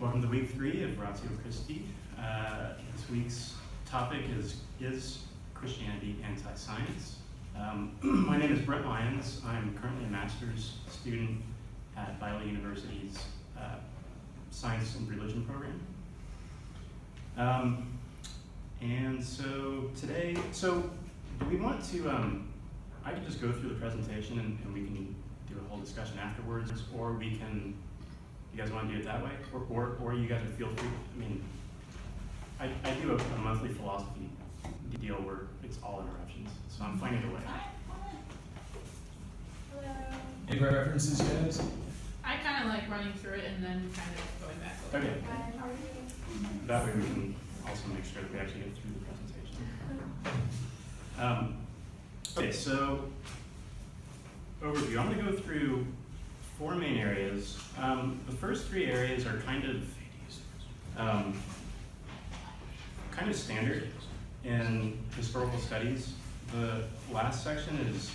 Welcome to week 3 of Ratio Christi. This week's topic is Christianity anti-science. My name is Brent Lyons. I'm currently a master's student at Biola University's Science and Religion program. And so today, do we want to, I can just go through the presentation and we can do a whole discussion afterwards, or we can, you guys want to do it that way? Or you guys would feel free, I mean, I do a monthly philosophy deal where it's all interruptions, so I'm finding a way. Hello. Any references, guys? I kind of like running through it and then kind of going back a little Okay. bit. Hi, how are you? That way we can also make sure that we actually get through the presentation. Okay, so overview. I'm going to go through 4 main areas. The first 3 areas are kind of standard in historical studies. The last section is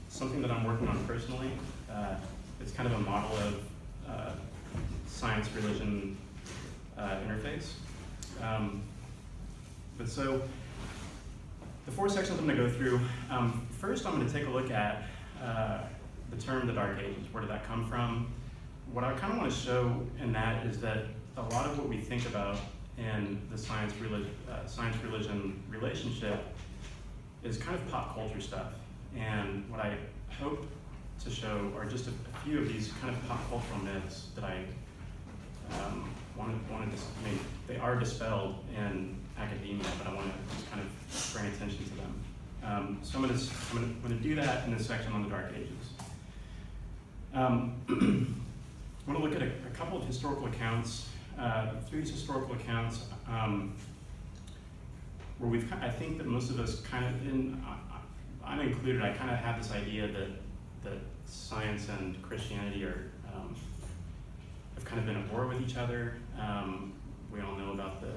something that I'm working on personally. It's kind of a model of science-religion interface. But so, the 4 sections I'm going to go through. First, I'm going to take a look at the term the Dark Ages. Where did that come from? What I kind of want to show in that is that a lot of what we think about in the science-religion relationship is kind of pop culture stuff. And what I hope to show are just a few of these kind of pop cultural myths that I wanted to, I mean, they are dispelled in academia, but I want to just kind of bring attention to them. So I'm going to do that in this section on the Dark Ages. I'm going to look at a couple of historical accounts, 3 historical accounts, where I think that most of us kind of, I'm included, I kind of have this idea that science and Christianity have kind of been at war with each other. We all know about the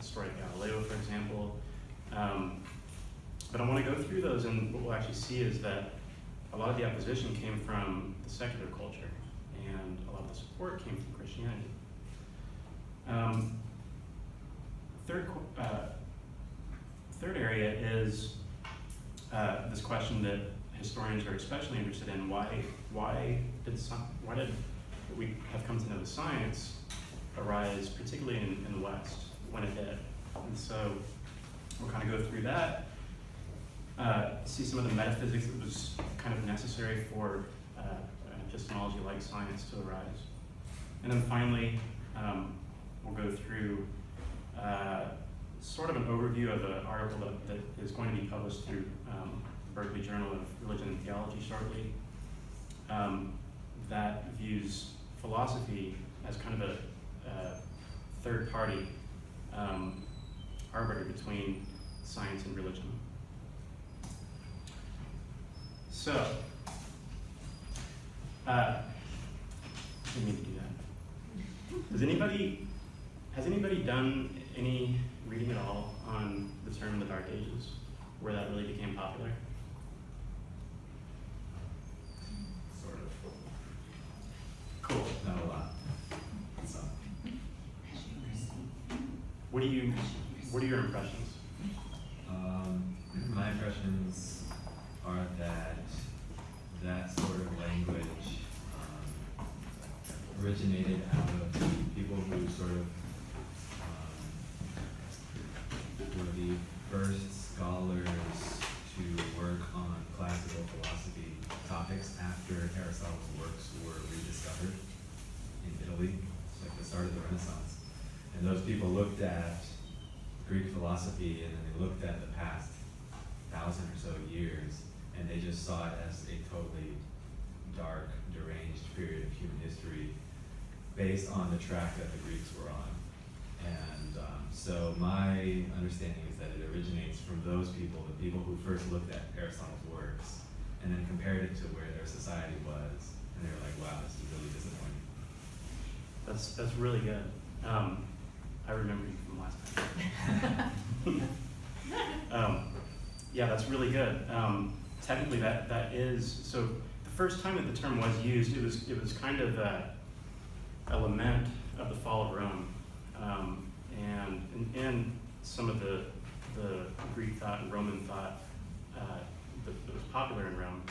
story of Galileo, for example. But I want to go through those, and what we'll actually see is that a lot of the opposition came from the secular culture, and a lot of the support came from Christianity. Third area is this question that historians are especially interested in: why did what we have come to know as science arise, particularly in the West, when it did? And so we'll kind of go through that, see some of the metaphysics that was kind of necessary for epistemology-like science to arise. And then finally, we'll go through sort of an overview of an article that is going to be published through Berkeley Journal of Religion and Theology shortly, that views philosophy as kind of a third-party arbiter between science and religion. So, didn't mean to do that. Has anybody done any reading at all on the term the Dark Ages, where that really became popular? Sort of. Cool. Not a lot. So. What are your impressions? My impressions are that sort of language originated out of people who sort of were the first scholars to work on classical philosophy topics after Aristotle's works were rediscovered in Italy, like the start of the Renaissance. And those people looked at Greek philosophy, and then they looked at the past 1,000 or so years, and they just saw it as a totally dark, deranged period of human history based on the track that the Greeks were on. And so my understanding is that it originates from those people, the people who first looked at Aristotle's works, and then compared it to where their society was, and they were like, wow, this is really disappointing. That's really good. I remember you from last time. Yeah, that's really good. Technically, that is so. The first time that the term was used, it was kind of a lament of the fall of Rome, and in some of the Greek thought and Roman thought that was popular in Rome.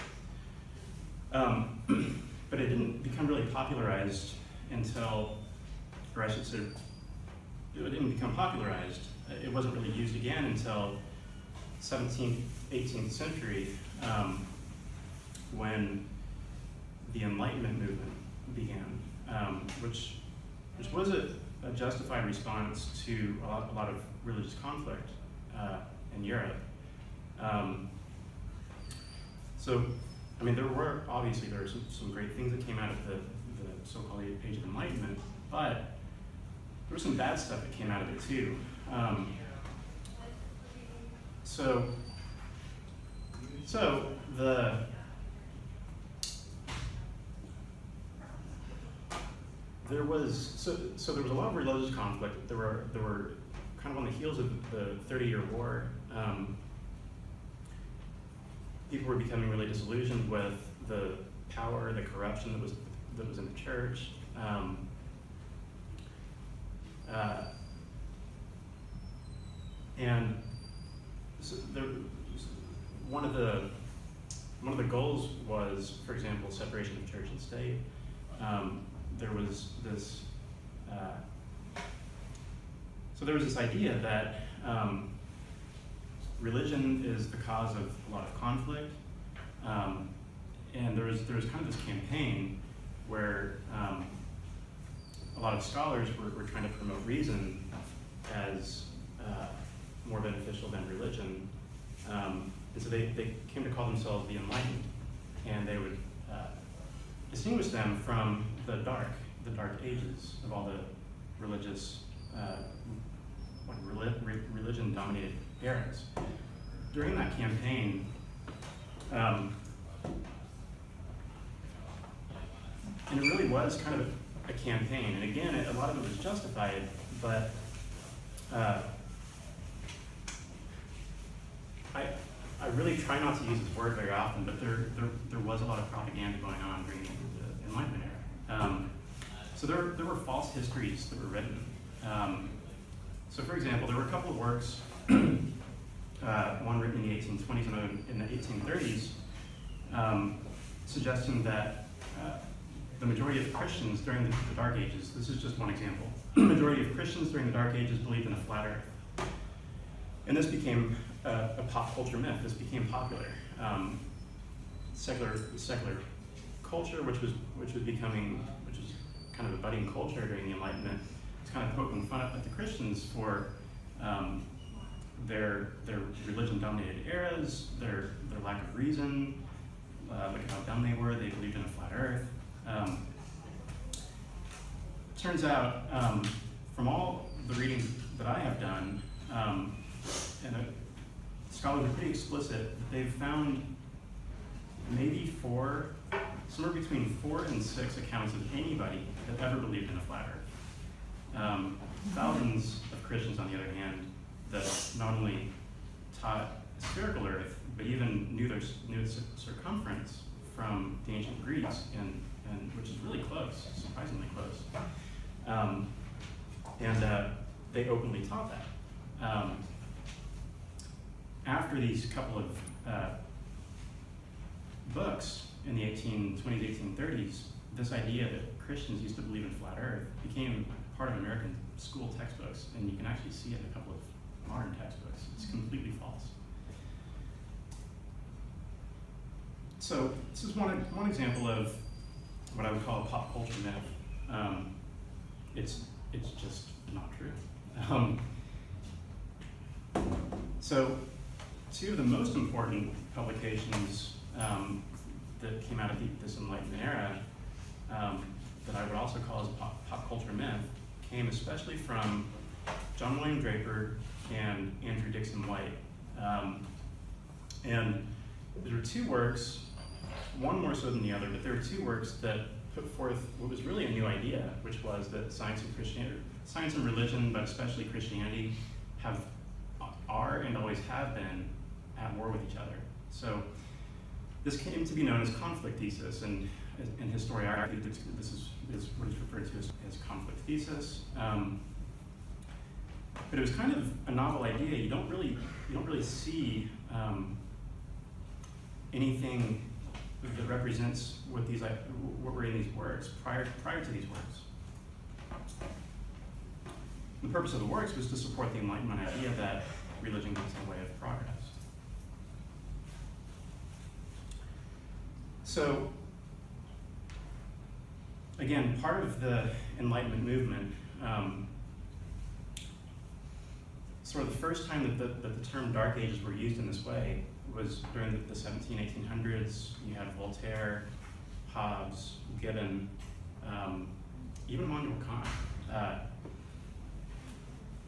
But it didn't become really popularized until, or I should say, it didn't become popularized. It wasn't really used again until 17th, 18th century, when the Enlightenment movement began, which was a justified response to a lot of religious conflict in Europe. So, I mean, there were some great things that came out of the so-called Age of Enlightenment, but there was some bad stuff that came out of it too. So there was a lot of religious conflict. There were kind of on the heels of the 30-year war. People were becoming really disillusioned with the power, the corruption that was in the church. And so one of the goals was, for example, separation of church and state. There was this idea that religion is the cause of a lot of conflict, and there was kind of this campaign where a lot of scholars were trying to promote reason as more beneficial than religion, and so they came to call themselves the Enlightened, and they would distinguish them from the dark ages of all the religious religion-dominated eras. During that campaign, and it really was kind of a campaign, and again, a lot of it was justified, but I really try not to use this word very often, but there was a lot of propaganda going on during the Enlightenment era. So there were false histories that were written. So for example, there were a couple of works, one written in the 1820s and another in the 1830s, suggesting that the majority of Christians during the Dark Ages, this is just one example, the majority of Christians during the Dark Ages believed in a flat earth. And this became a pop culture myth. This became popular. Secular culture, which was kind of a budding culture during the Enlightenment, was kind of poking fun at the Christians for their religion-dominated eras, their lack of reason. Look at how dumb they were. They believed in a flat earth. Turns out, from all the reading that I have done, and scholars are pretty explicit, they've found maybe somewhere between 4 and 6 accounts of anybody that ever believed in a flat earth. Thousands of Christians, on the other hand, that not only taught a spherical earth, but even knew its circumference from the ancient Greeks, and which is really close, surprisingly close. And they openly taught that. After these couple of books in the 1820s, 1830s, this idea that Christians used to believe in flat earth became part of American school textbooks, and you can actually see it in a couple of modern textbooks. It's completely false. So this is one example of what I would call a pop culture myth. It's just not true. So two of the most important publications that came out of this Enlightenment era that I would also call as a pop culture myth came especially from John William Draper and Andrew Dixon White. And there were two works, one more so than the other, but there were two works that put forth what was really a new idea, which was that science and religion, but especially Christianity, are and always have been at war with each other. So this came to be known as conflict thesis, and in historiography, this is what is referred to as thesis. But it was kind of a novel idea. You don't really see anything that represents what were in these works prior to these works. The purpose of the works was to support the Enlightenment idea that religion is a way of progress. So, again, part of the Enlightenment movement, sort of the first time that the term Dark Ages were used in this way was during the 1800s. You had Voltaire, Hobbes, Gibbon, even Immanuel Kant,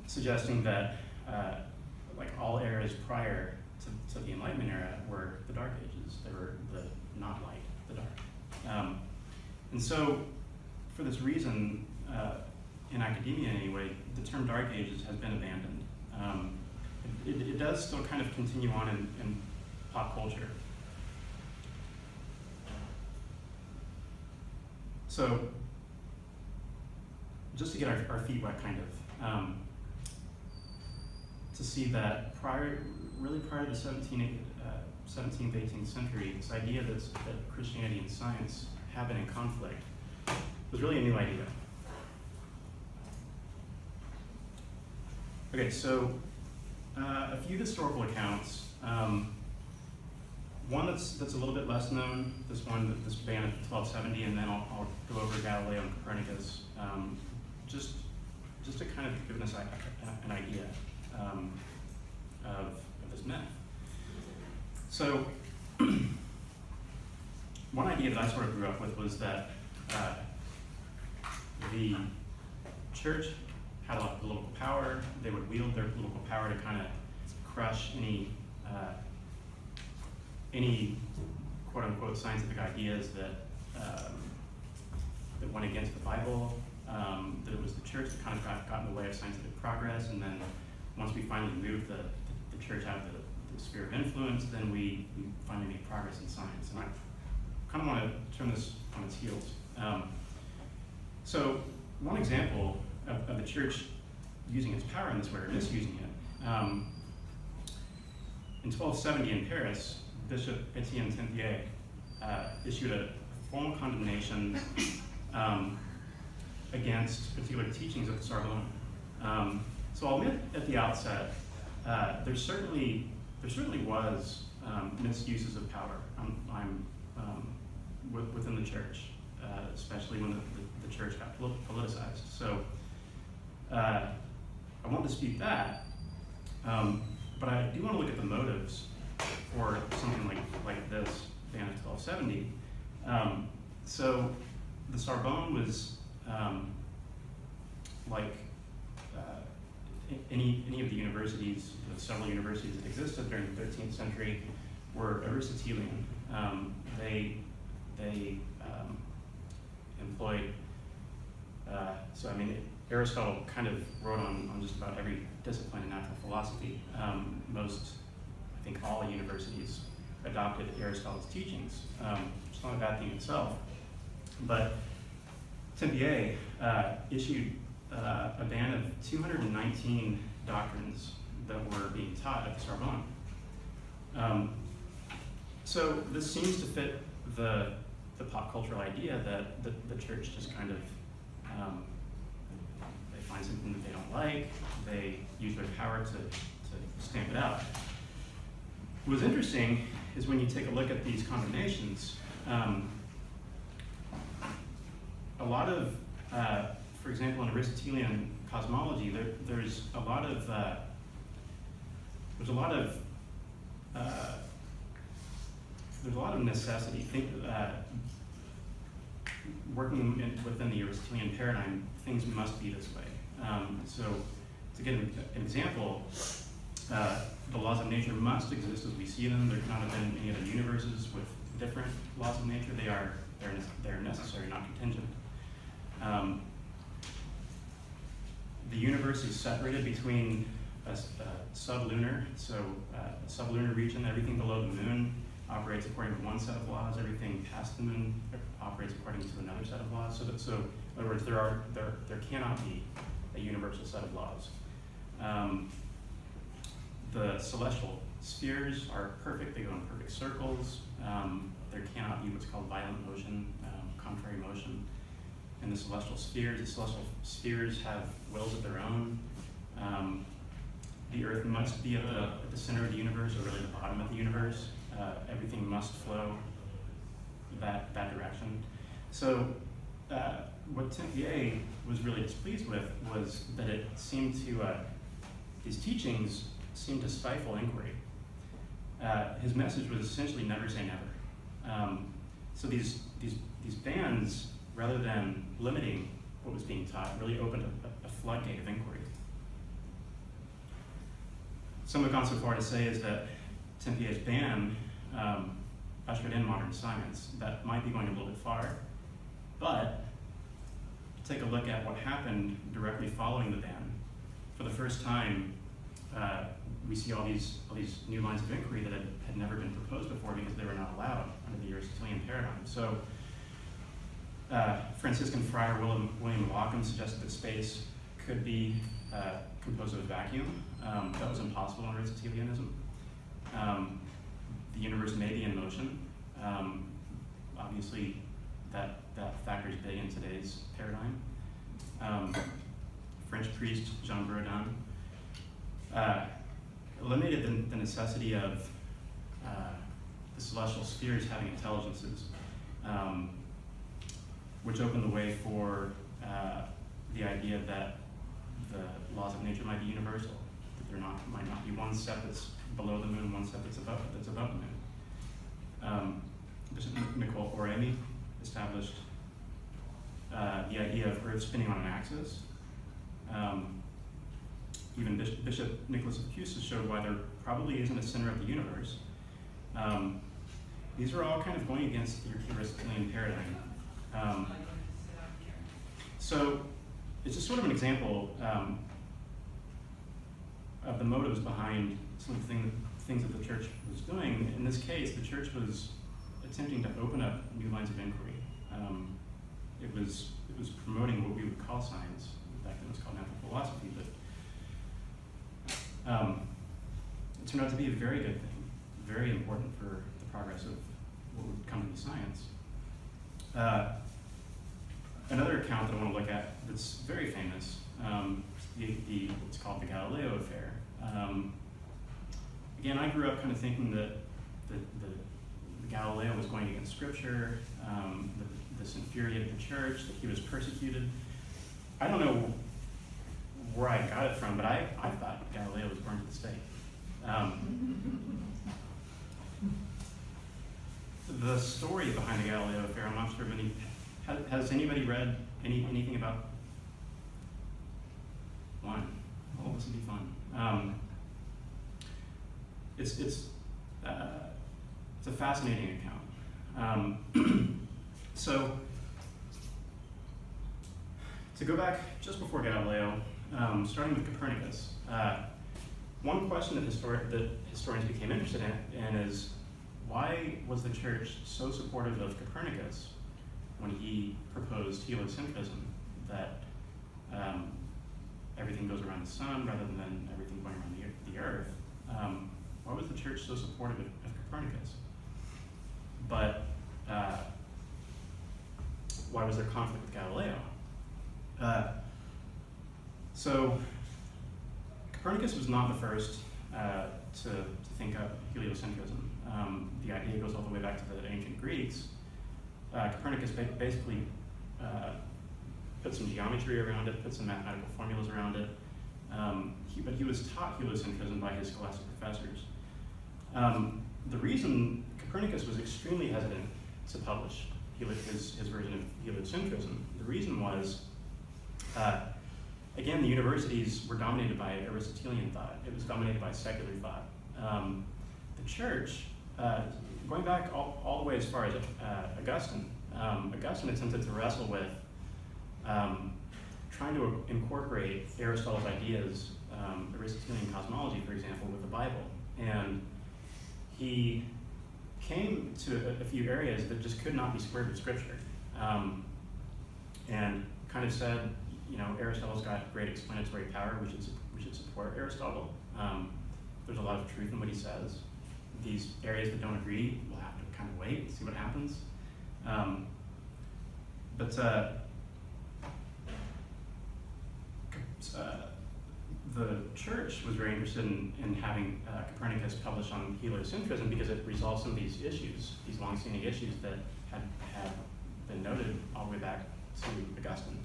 suggesting that like all eras prior to the Enlightenment era were the Dark Ages. They were the not light, the dark. And so, for this reason, in academia anyway, the term Dark Ages has been abandoned. It does still kind of continue on in pop culture. So, just to get our feet wet, kind of, to see that really prior to the 17th, 18th century, this idea that Christianity and science have been in conflict was really a new idea. Okay, so a few historical accounts. One that's a little bit less known, this ban of 1270, and then I'll go over Galileo and Copernicus, just to kind of give us an idea of this myth. So, one idea that I sort of grew up with was that the church had a lot of political power. They would wield their political power to kind of crush any quote-unquote scientific ideas that went against the Bible. That it was the church that kind of got in the way of scientific progress, and then once we finally moved the church out of the sphere of influence, then we finally made progress in science. And I kind of want to turn this on its heels. So one example of the church using its power in this way, or misusing it, in 1270 in Paris, Bishop Etienne Tempier issued a formal condemnation against particular teachings of the Sorbonne. So I'll admit at the outset, there certainly was misuses of power within the church, especially when the church got politicized. So I won't dispute that, but I do want to look at the motives for something like this ban of 1270. So the Sorbonne was like any of the universities, the several universities that existed during the 13th century, were Aristotelian. They employed, so I mean, Aristotle kind of wrote on just about every discipline in natural philosophy. Most, I think all universities adopted Aristotle's teachings. It's not a bad thing itself. But Tempier issued a ban of 219 doctrines that were being taught at the Sorbonne. So this seems to fit the pop cultural idea that the church just kind of, they find something that they don't like, they use their power to stamp it out. What's interesting is when you take a look at these condemnations, a lot of, for example, in Aristotelian cosmology, there's a lot of necessity. Working within the Aristotelian paradigm, things must be this way. So, to get an example, the laws of nature must exist as we see them. There cannot have been any other universes with different laws of nature. They're necessary, not contingent. The universe is separated between a sublunar, so a sublunar region. Everything below the moon operates according to one set of laws. Everything past the moon operates according to another set of laws. So In other words, there cannot be a universal set of laws. The celestial spheres are perfect, they go in perfect circles. There cannot be what's called violent motion, contrary motion. In the celestial spheres have wills of their own. The earth must be at the center of the universe, or really the bottom of the universe. Everything must flow that direction. So what Tempier was really displeased with was that it seemed to, his teachings seemed to stifle inquiry. His message was essentially never say never. So these bans, rather than limiting what was being taught, really opened a floodgate of inquiry. Some have gone so far to say is that Tempier's ban ushered in modern science. That might be going a little bit far, but take a look at what happened directly following the ban. For the first time, we see all these new lines of inquiry that had never been proposed before because they were not allowed under the Aristotelian paradigm. So Franciscan friar William Lockham suggested that space could be composed of a vacuum. That was impossible in Aristotelianism. The universe may be in motion. Obviously, that factors big in today's paradigm. French priest Jean Buridan eliminated the necessity of the celestial spheres having intelligences, which opened the way for the idea that the laws of nature might be universal, that there might not be one step that's below the moon, one step that's above the moon. Bishop Nicole Oremi established the idea of Earth spinning on an axis. Even Bishop Nicholas of Cusa showed why there probably isn't a center of the universe. These are all kind of going against the Aristotelian paradigm. So it's just sort of an example of the motives behind some of the things that the church was doing. In this case, the church was attempting to open up new lines of inquiry. It was promoting what we would call science. Back then it was called natural philosophy, but it turned out to be a very good thing, very important for the progress of what would come to be science. Another account that I want to look at that's very famous, what's called the Galileo affair. Again, I grew up kind of thinking that Galileo was going against Scripture, that this infuriated the church, that he was persecuted. I don't know where I got it from, but I thought Galileo was burned at the stake. The story behind the Galileo affair, I'm not sure if has anybody read anything about one? Oh, this would be fun. It's a fascinating account. So to go back just before Galileo, starting with Copernicus, one question that historians became interested in is, why was the church so supportive of Copernicus when he proposed heliocentrism, that everything goes around the sun rather than everything going around the earth? Why was the church so supportive of Copernicus? But why was there conflict with Galileo? So Copernicus was not the first to think up heliocentrism. The idea goes all the way back to the ancient Greeks. Copernicus basically put some geometry around it, put some mathematical formulas around it, but he was taught heliocentrism by his scholastic professors. The reason Copernicus was extremely hesitant to publish his version of heliocentrism, the reason was, again, the universities were dominated by Aristotelian thought. It was dominated by secular thought. The church, going back all the way as far as Augustine, Augustine attempted to wrestle with trying to incorporate Aristotle's ideas, Aristotelian cosmology, for example, with the Bible. And he came to a few areas that just could not be squared with Scripture. And kind of said, Aristotle's got great explanatory power. We should support Aristotle. There's a lot of truth in what he says. These areas that don't agree, we'll have to kind of wait and see what happens. The church was very interested in having Copernicus publish on heliocentrism because it resolved some of these issues, these long-standing issues that had been noted all the way back to Augustine.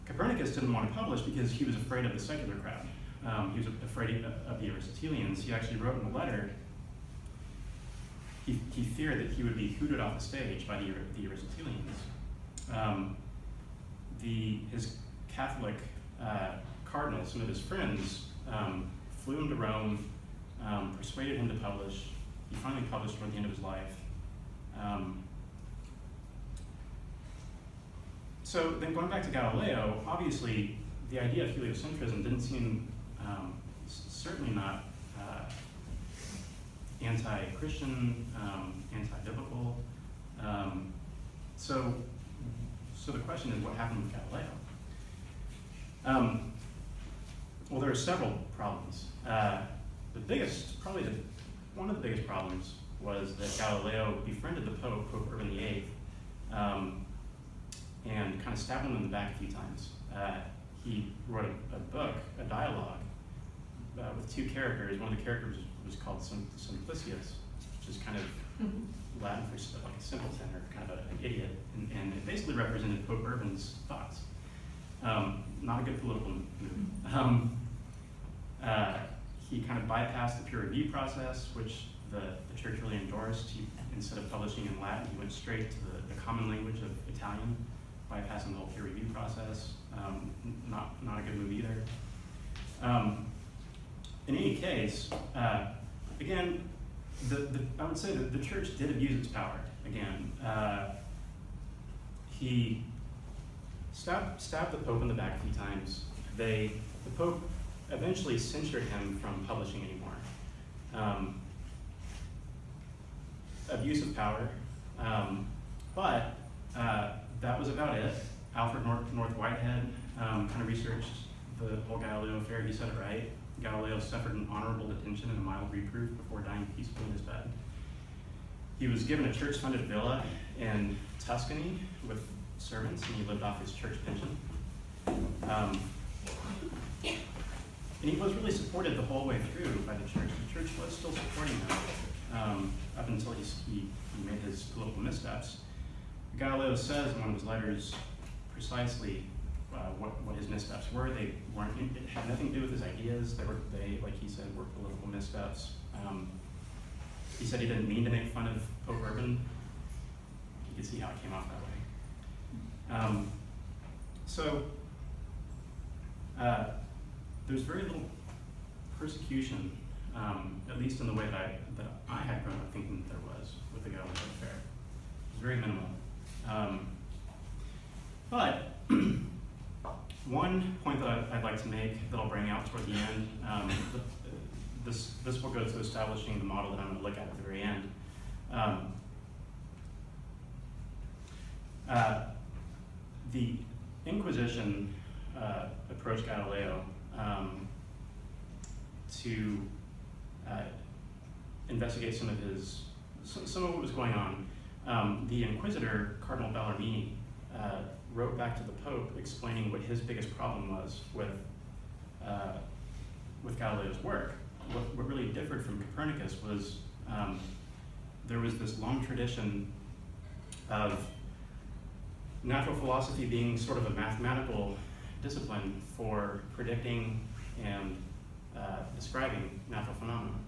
Copernicus didn't want to publish because he was afraid of the secular crowd. He was afraid of the Aristotelians. He actually wrote in a letter, he feared that he would be hooted off the stage by the Aristotelians. His Catholic cardinals, some of his friends, flew him to Rome, persuaded him to publish. He finally published toward the end of his life. So then going back to Galileo, obviously the idea of heliocentrism didn't seem, certainly not anti-Christian, anti-biblical. So the question is, what happened with Galileo? Well, there are several problems. The biggest, probably one of the biggest problems was that Galileo befriended the Pope, Pope Urban VIII, and kind of stabbed him in the back a few times. He wrote a book, a dialogue, with two characters. One of the characters was called Simplicius, which is kind of Latin for like a simpleton or kind of an idiot, and it basically represented Pope Urban's thoughts. Not a good political move. He kind of bypassed the peer review process, which the church really endorsed. Instead of publishing in Latin, he went straight to the common language of Italian, bypassing the whole peer review process. Not a good move either. In any case, again, I would say that the church did abuse its power. Again, he stabbed the Pope in the back a few times. The Pope eventually censured him from publishing anymore. Abuse of power, but that was about it. Alfred North Whitehead kind of researched the whole Galileo affair. He said it right. Galileo suffered an honorable detention and a mild reproof before dying peacefully in his bed. He was given a church-funded villa in Tuscany with servants, and he lived off his church pension. And he was really supported the whole way through by the church. The church was still supporting him up until he made his political missteps. Galileo says in one of his letters precisely what his missteps were. It had nothing to do with his ideas. They, like he said, were political missteps. He said he didn't mean to make fun of Pope Urban. You can see how it came off that way. There's very little persecution, at least in the way that I had grown up thinking that there was with the Galileo affair. It was very minimal. But one point that I'd like to make that I'll bring out toward the end, this will go to establishing the model that I'm going to look at the very end. The Inquisition approached Galileo to investigate some of what was going on. The Inquisitor, Cardinal Bellarmine, wrote back to the Pope explaining what his biggest problem was with Galileo's work. What really differed from Copernicus was there was this long tradition of natural philosophy being sort of a mathematical discipline for predicting and describing natural phenomena.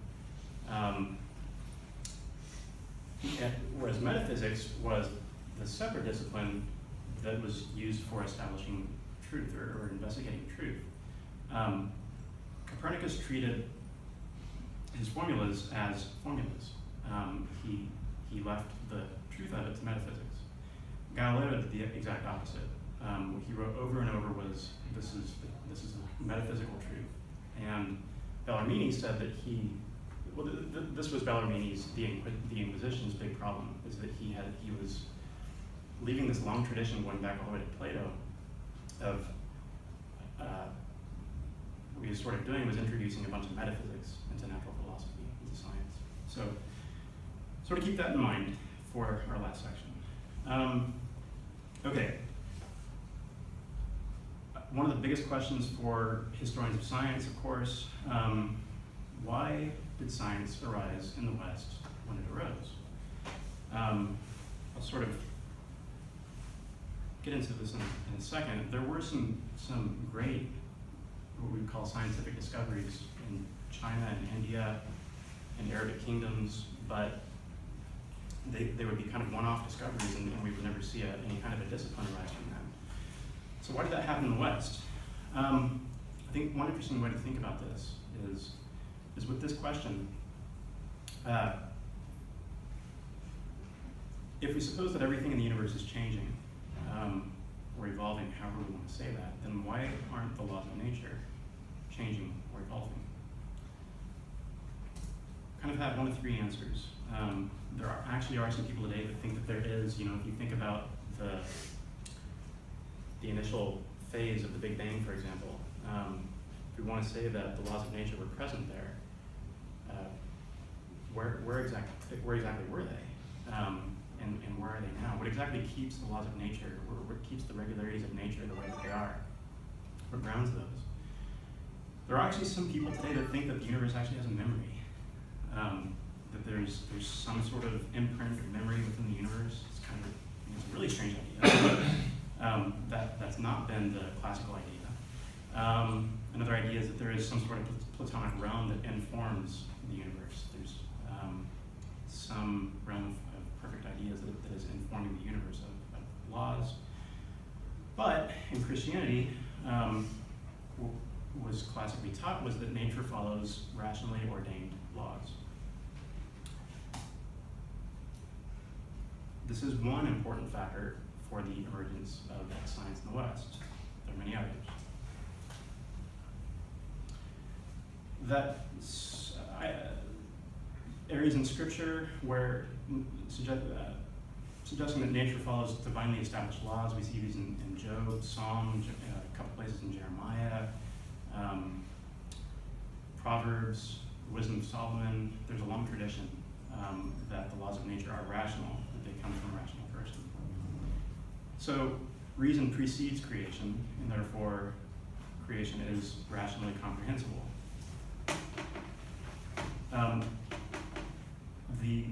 Whereas metaphysics was the separate discipline that was used for establishing truth or investigating truth. Copernicus treated his formulas as formulas. He left the truth of it to metaphysics. Galileo did the exact opposite. What he wrote over and over was, this is metaphysical truth. And Bellarmine said that this was Bellarmine's, the Inquisition's big problem, is that he was leaving this long tradition going back all the way to Plato of what he was sort of doing was introducing a bunch of metaphysics into natural philosophy, into science. So sort of keep that in mind for our last section. Okay. One of the biggest questions for historians of science, of course, why did science arise in the West when it arose? I'll sort of get into this in a second. There were some great, what we would call scientific discoveries in China and India and Arabic kingdoms, but they would be kind of one-off discoveries, and we would never see any kind of a discipline arise from them. So why did that happen in the West? I think one interesting way to think about this is with this question. If we suppose that everything in the universe is changing, or evolving, however we want to say that, then why aren't the laws of nature changing or evolving? Kind of have one of three answers. There actually are some people today that think that there is, if you think about the initial phase of the Big Bang, for example, if we want to say that the laws of nature were present there, where exactly were they? And where are they now? What exactly keeps the laws of nature, what keeps the regularities of nature the way that they are? What grounds those? There are actually some people today that think that the universe actually has a memory. That there's some sort of imprint or memory within the universe. It's a really strange idea. That's not been the classical idea. Another idea is that there is some sort of Platonic realm that informs the universe. There's some realm of perfect ideas that is informing the universe of laws. But in Christianity, what was classically taught was that nature follows rationally ordained laws. This is one important factor for the emergence of science in the West. There are many others. Areas in Scripture where suggesting that nature follows divinely established laws. We see these in Job, Psalm, a couple places in Jeremiah, Proverbs, Wisdom of Solomon. There's a long tradition that the laws of nature are rational, that they come from a rational person. So reason precedes creation, and therefore creation is rationally comprehensible. The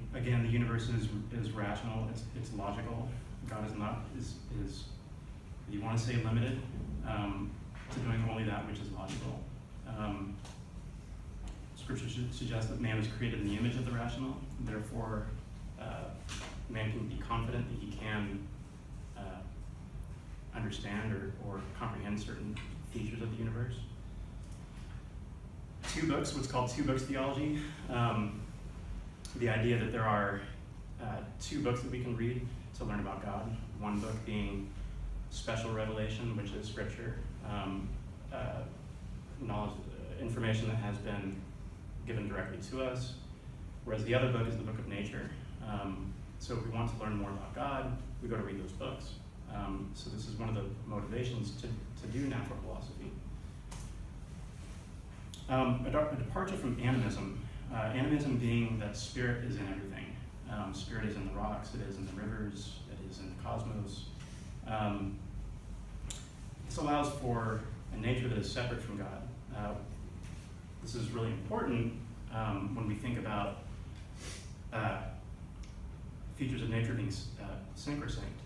universe is rational, it's logical. God is not, you want to say limited to doing only that which is logical. Scripture suggests that man is created in the image of the rational, therefore man can be confident that he can understand or comprehend certain features of the universe. Two books, what's called two books theology. The idea that there are two books that we can read to learn about God. One book being special revelation, which is Scripture, knowledge, information that has been given directly to us, whereas the other book is the book of nature. So if we want to learn more about God, we go to read those books. So this is one of the motivations to do natural philosophy. A departure from animism. Animism being that spirit is in everything. Spirit is in the rocks, it is in the rivers, it is in the cosmos. This allows for a nature that is separate from God. This is really important when we think about features of nature being synchrosanct.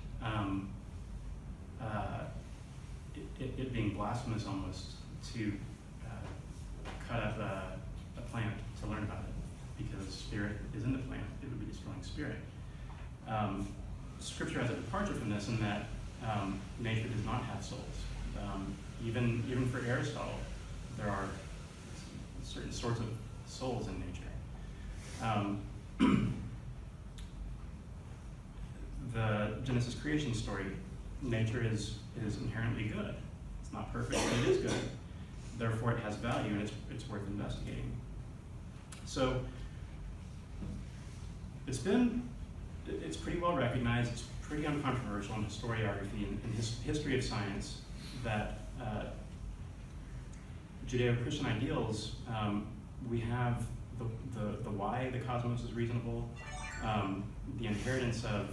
It being blasphemous almost to cut up a plant to learn about it, because spirit is in the plant. It would be destroying spirit. Scripture has a departure from this in that nature does not have souls. Even for Aristotle, there are certain sorts of souls in nature. The Genesis creation story, nature is inherently good. It's not perfect, but it is good. Therefore, it has value, and it's worth investigating. So it's pretty well recognized. It's pretty uncontroversial in historiography and in history of science that Judeo-Christian ideals, we have the why the cosmos is reasonable, the inheritance of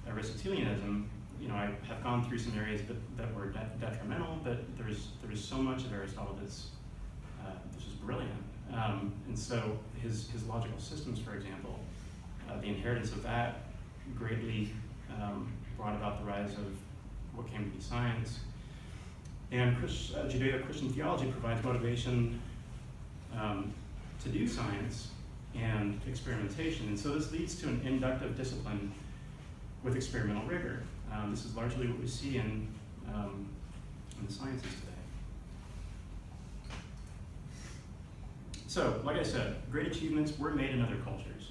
Aristotelianism. I have gone through some areas that were detrimental, but there's so much of Aristotle that's just brilliant. And so his logical systems, for example, the inheritance of that greatly brought about the rise of what came to be science. And Judeo-Christian theology provides motivation to do science and experimentation. And so this leads to an inductive discipline with experimental rigor. This is largely what we see in the sciences today. So, like I said, great achievements were made in other cultures.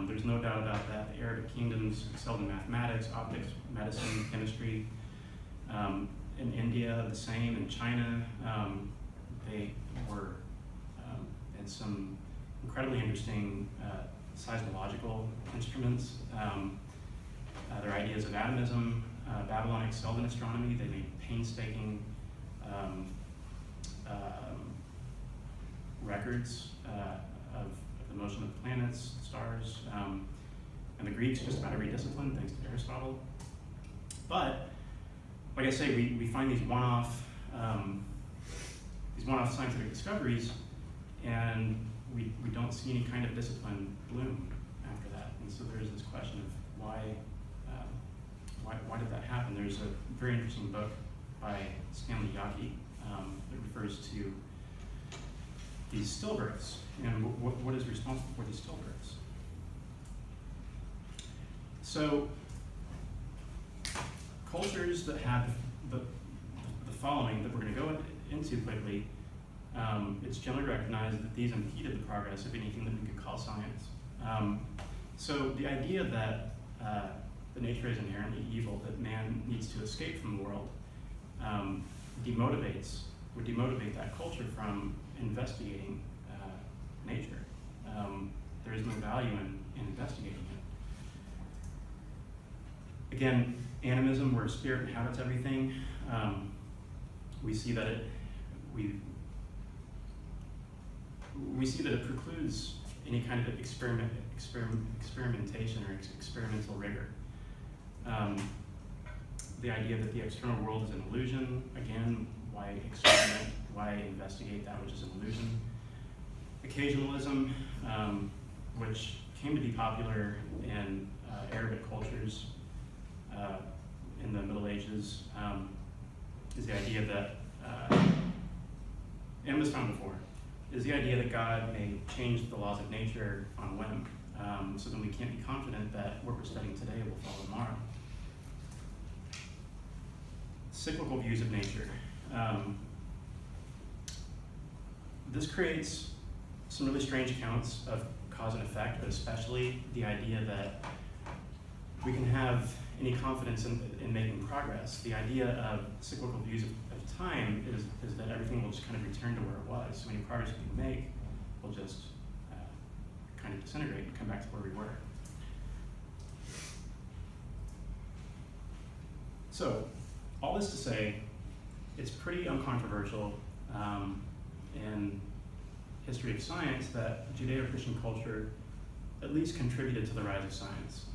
There's no doubt about that. The Arabic kingdoms excelled in mathematics, optics, medicine, chemistry. In India, the same. In China, they had some incredibly interesting seismological instruments. Their ideas of atomism. Babylon excelled in astronomy. They made painstaking records of the motion of the planets, stars, and the Greeks just about every discipline, thanks to Aristotle. But, like I say, we find these one-off scientific discoveries, and we don't see any kind of discipline bloom after that. And so there's this question of why did that happen? There's a very interesting book by Stanley Yaki that refers to these stillbirths and what is responsible for these stillbirths. So cultures that have the following that we're going to go into quickly, it's generally recognized that these impeded the progress of anything that we could call science. So the idea that that nature is inherently evil, that man needs to escape from the world, would demotivate that culture from investigating nature. There is no value in investigating it. Again, animism, where spirit inhabits everything, we see that it precludes any kind of experimentation or experimental rigor. The idea that the external world is an illusion, again, why experiment, why investigate that which is an illusion? Occasionalism, which came to be popular in Arabic cultures in the Middle Ages, is the idea that, and was found before, is the idea that God may change the laws of nature on a whim, so then we can't be confident that what we're studying today will follow tomorrow. Cyclical views of nature. This creates some really strange accounts of cause and effect, but especially the idea that we can have any confidence in making progress. The idea of cyclical views of time is that everything will just kind of return to where it was. So any progress we can make will just kind of disintegrate and come back to where we were. So, all this to say, it's pretty uncontroversial in history of science that Judeo-Christian culture at least contributed to the rise of science.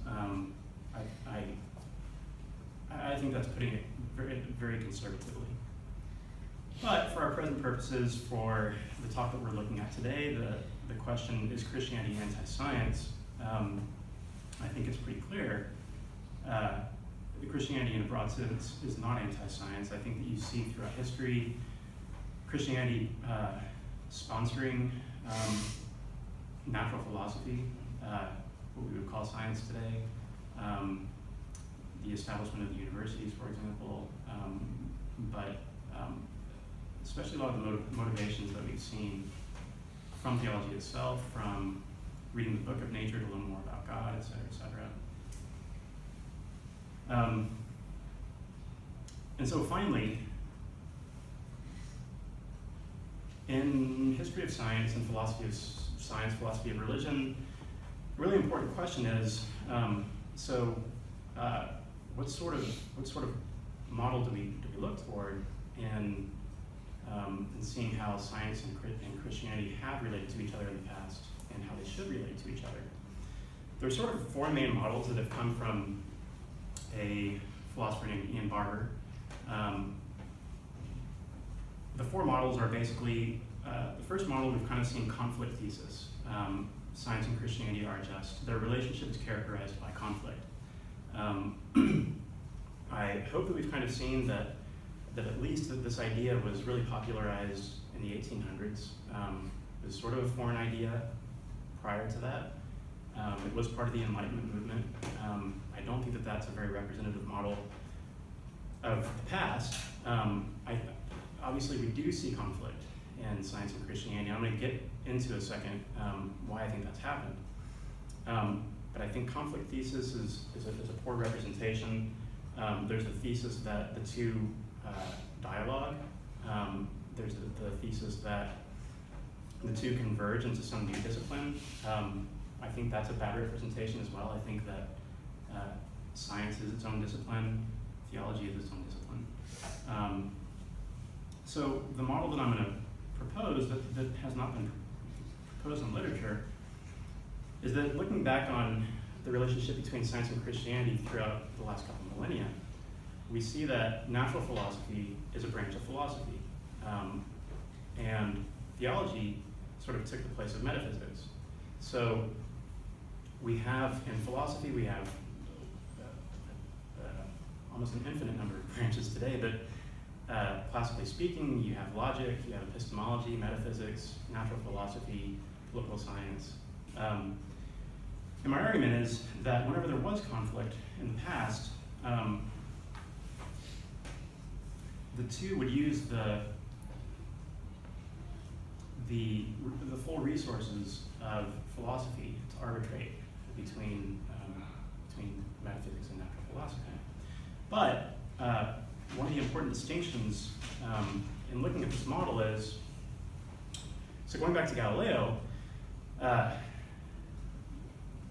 I think that's putting it very, very conservatively. But for our present purposes, for the talk that we're looking at today, the question, is Christianity anti-science? I think it's pretty clear. The Christianity in a broad sense is not anti-science. I think that you see throughout history Christianity sponsoring natural philosophy, what we would call science today, the establishment of the universities, for example, but especially a lot of the motivations that we've seen from theology itself, from reading the book of nature to learn more about God, et cetera, et cetera. And so finally, in history of science and philosophy of science, philosophy of religion, a really important question is, what sort of model do we look toward in seeing how science and Christianity have related to each other in the past and how they should relate to each other. There's sort of four main models that have come from a philosopher named Ian Barber. The four models are basically, the first model we've kind of seen conflict thesis. Science and Christianity are just, their relationship is characterized by conflict. I hope that we've kind of seen that at least that this idea was really popularized in the 1800s. It was sort of a foreign idea prior to that. It was part of the Enlightenment movement. I don't think that that's a very representative model of the past. Obviously, we do see conflict in science and Christianity. I'm going to get into a second why I think that's happened. But I think conflict thesis is a poor representation. There's the thesis that the two dialogue. There's the thesis that the two converge into some new discipline. I think that's a bad representation as well. I think that science is its own discipline, theology is its own discipline. So the model that I'm going to propose that has not been proposed in literature is that looking back on the relationship between science and Christianity throughout the last couple of millennia, we see that natural philosophy is a branch of philosophy. And theology sort of took the place of metaphysics. So we have, in philosophy, we have almost an infinite number of branches today, but classically speaking, you have logic, you have epistemology, metaphysics, natural philosophy, political science. And my argument is that whenever there was conflict in the past, the two would use the full resources of philosophy to arbitrate between metaphysics and natural philosophy. But one of the important distinctions in looking at this model is, so going back to Galileo,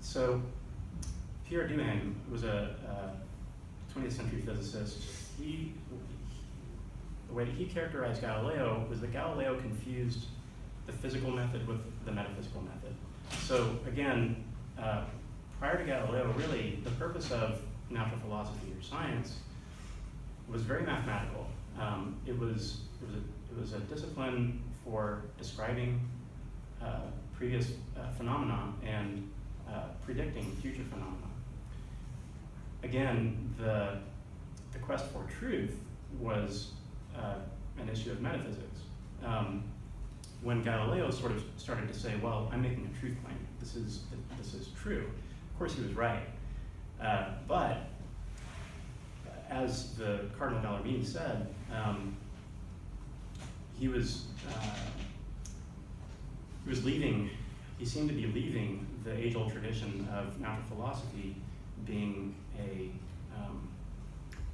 so Pierre Duhem was a 20th century physicist. The way that he characterized Galileo was that Galileo confused the physical method with the metaphysical method. So again, prior to Galileo, really, the purpose of natural philosophy or science was very mathematical. It was a discipline for describing previous phenomena and predicting future phenomena. Again, the quest for truth was an issue of metaphysics. When Galileo sort of started to say, well, I'm making a truth claim, this is true, of course he was right. But as the Cardinal Bellarmine said, he seemed to be leaving the age-old tradition of natural philosophy being a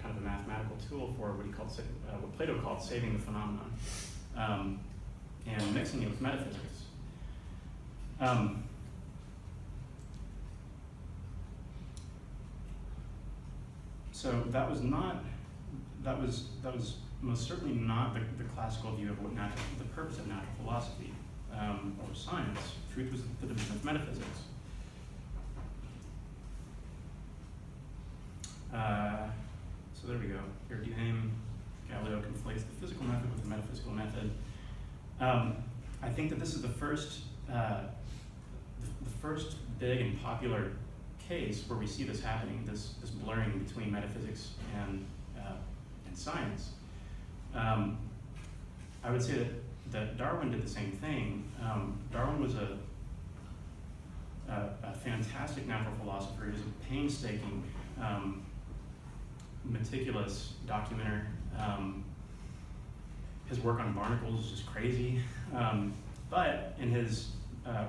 kind of a mathematical tool for what Plato called saving the phenomenon, and mixing it with metaphysics. So that was most certainly not the classical view of what the purpose of natural philosophy or science. Truth was the division of metaphysics. So there we go. Here, Duhem, Galileo conflates the physical method with the metaphysical method. I think that this is the first big and popular case where we see this happening, this blurring between metaphysics and science. I would say that Darwin did the same thing. Darwin was a fantastic natural philosopher. He was a painstaking, meticulous documenter. His work on barnacles is just crazy. But in his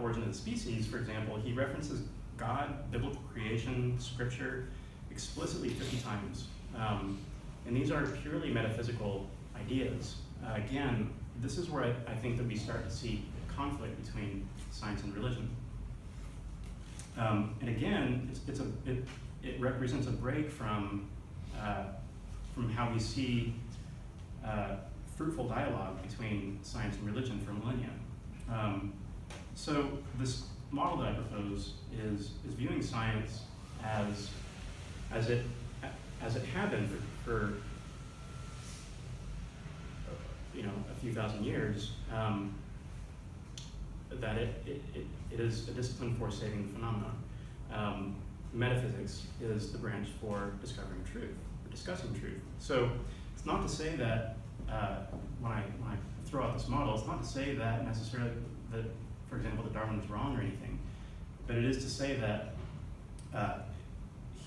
Origin of the Species, for example, he references God, biblical creation, scripture, explicitly 50 times. And these are purely metaphysical ideas. Again, this is where I think that we start to see conflict between science and religion. And again, it represents a break from how we see fruitful dialogue between science and religion for millennia. So this model that I propose is viewing science as it had been for a few thousand years, that it is a discipline for saving the phenomenon. Metaphysics is the branch for discovering truth, for discussing truth. So it's not to say that when I throw out this model, it's not to say that necessarily that, for example, that Darwin was wrong or anything, but it is to say that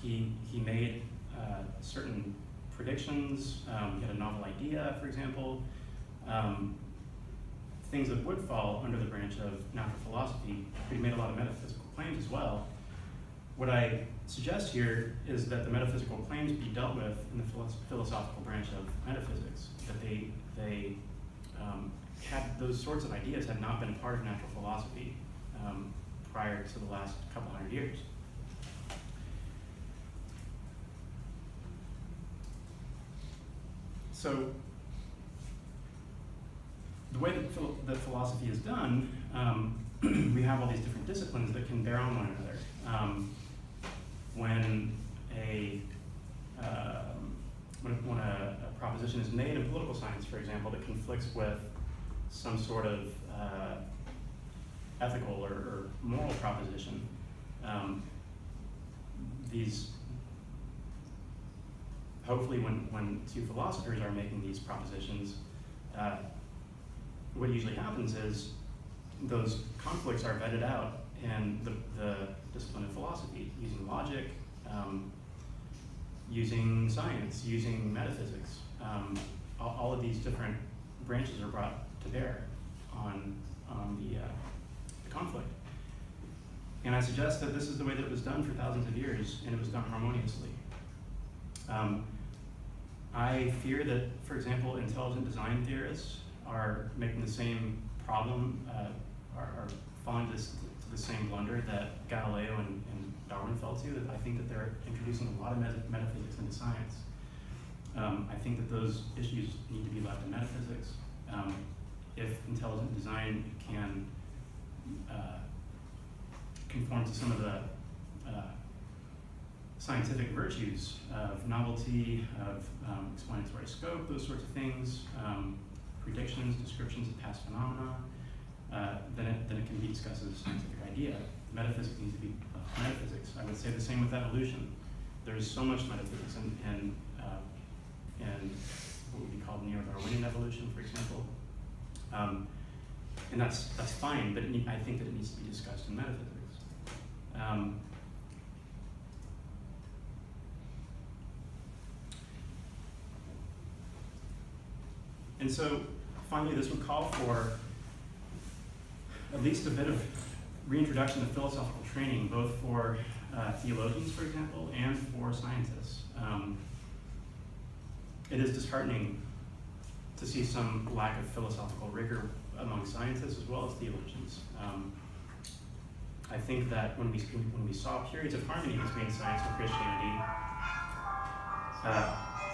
he made certain predictions. He had a novel idea, for example, things that would fall under the branch of natural philosophy, but he made a lot of metaphysical claims as well. What I suggest here is that the metaphysical claims be dealt with in the philosophical branch of metaphysics, that they had those sorts of ideas had not been a part of natural philosophy prior to the last couple hundred years. So the way that philosophy is done, we have all these different disciplines that can bear on one another. When a proposition is made in political science, for example, that conflicts with some sort of ethical or moral proposition, hopefully when two philosophers are making these propositions, what usually happens is those conflicts are vetted out in the discipline of philosophy, using logic, using science, using metaphysics. All of these different branches are brought to bear on the conflict. And I suggest that this is the way that it was done for thousands of years, and it was done harmoniously. I fear that, for example, intelligent design theorists are making the same problem, are falling to the same blunder that Galileo and Darwin fell to. That I think that they're introducing a lot of metaphysics into science. I think that those issues need to be left in metaphysics. If intelligent design can conform to some of the scientific virtues of novelty, of explanatory scope, those sorts of things, predictions, descriptions of past phenomena, then it can be discussed as a scientific idea. Metaphysics needs to be metaphysics. I would say the same with evolution. There's so much metaphysics in what would be called neo-Darwinian evolution, for example. And that's fine, but I think that it needs to be discussed in metaphysics. And so, finally, this would call for at least a bit of reintroduction of philosophical training, both for theologians, for example, and for scientists. It is disheartening to see some lack of philosophical rigor among scientists as well as theologians. I think that when we saw periods of harmony between science and Christianity,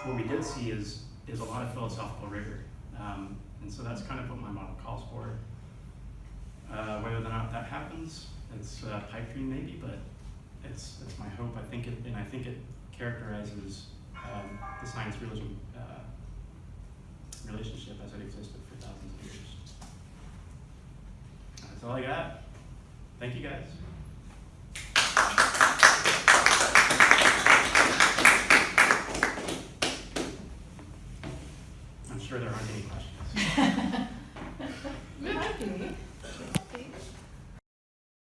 what we did see is a lot of philosophical rigor. And so that's kind of what my model calls for. Whether or not that happens, it's a pipe dream maybe, but it's my hope. I think it characterizes the science-religion relationship as it existed for thousands of years. That's all I got. Thank you, guys. I'm sure there aren't any questions. Might be.